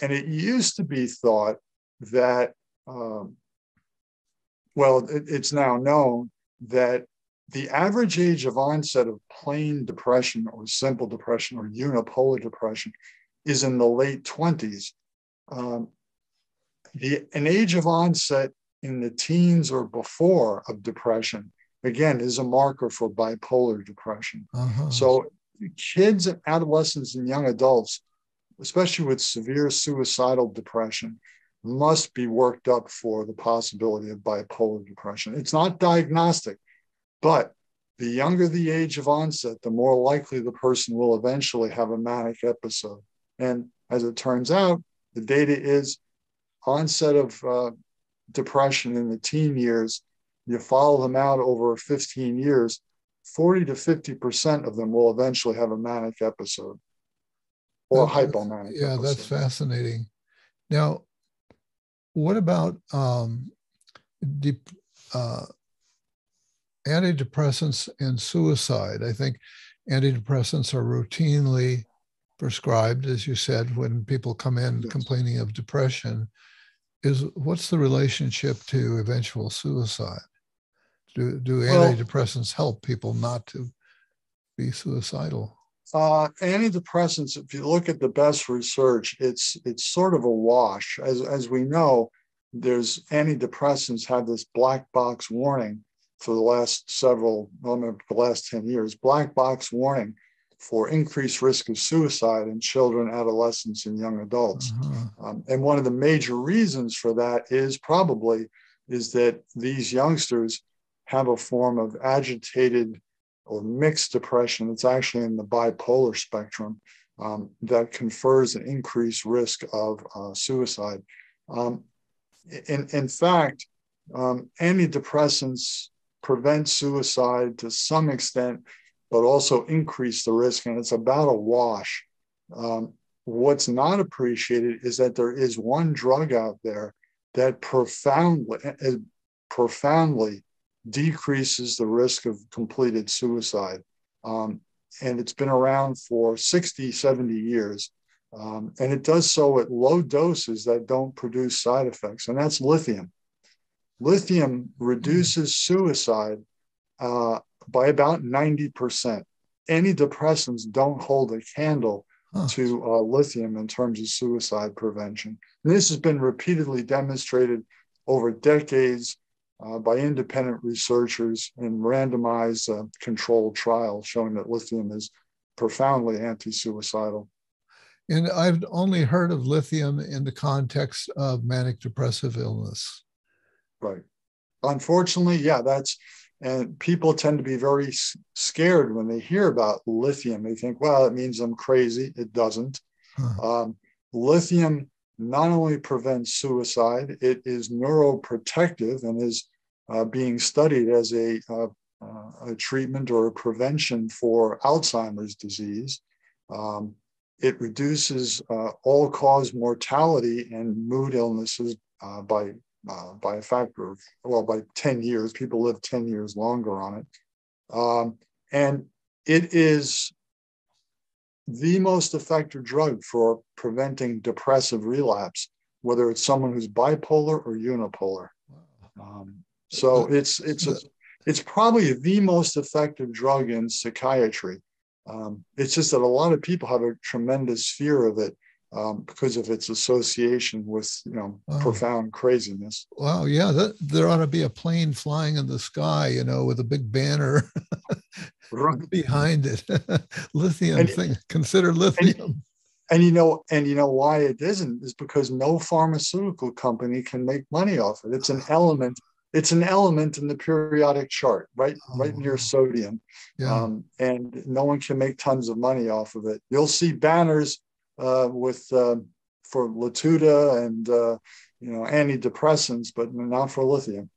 And it used to be thought that, it's now known that the average age of onset of plain depression or simple depression or unipolar depression is in the late 20s. An age of onset in the teens or before of depression, again, is a marker for bipolar depression. So kids, adolescents, and young adults, especially with severe suicidal depression, must be worked up for the possibility of bipolar depression. It's not diagnostic, but the younger the age of onset, the more likely the person will eventually have a manic episode. And as it turns out, the data is onset of depression in the teen years. You follow them out over 15 years, 40 to 50% of them will eventually have a manic episode or hypomanic episode. Yeah, that's fascinating. Now, what about antidepressants and suicide? I think antidepressants are routinely prescribed, as you said, when people come in complaining of depression. What's the relationship to eventual suicide? Do antidepressants help people not to be suicidal? Antidepressants, if you look at the best research, it's sort of a wash. As we know, there's antidepressants have this black box warning for the last the last 10 years, black box warning for increased risk of suicide in children, adolescents, and young adults. And one of the major reasons for that is that these youngsters have a form of agitated or mixed depression. It's actually in the bipolar spectrum that confers an increased risk of suicide. In fact, antidepressants prevent suicide to some extent, but also increase the risk, and it's about a wash. What's not appreciated is that there is one drug out there that profoundly decreases the risk of completed suicide. And it's been around for 60, 70 years. And it does so at low doses that don't produce side effects, and that's lithium. Lithium reduces suicide by about 90%. Antidepressants don't hold a candle to lithium in terms of suicide prevention. And this has been repeatedly demonstrated over decades by independent researchers in randomized controlled trials showing that lithium is profoundly anti-suicidal. And I've only heard of lithium in the context of manic depressive illness. Right. Unfortunately, and people tend to be very scared when they hear about lithium. They think, well, it means I'm crazy. It doesn't. Lithium not only prevents suicide, it is neuroprotective and is being studied as a treatment or a prevention for Alzheimer's disease. It reduces all-cause mortality and mood illnesses by a factor of, by 10 years. People live 10 years longer on it. And it is the most effective drug for preventing depressive relapse, whether it's someone who's bipolar or unipolar. So it's probably the most effective drug in psychiatry. It's just that a lot of people have a tremendous fear of it because of its association with, profound craziness. Wow, yeah, there ought to be a plane flying in the sky, with a big banner behind it. Lithium thing. Consider lithium. And you know why it isn't is because no pharmaceutical company can make money off it. It's an element. It's an element in the periodic chart, right near sodium. Yeah. And no one can make tons of money off of it. You'll see banners for Latuda and antidepressants, but not for lithium.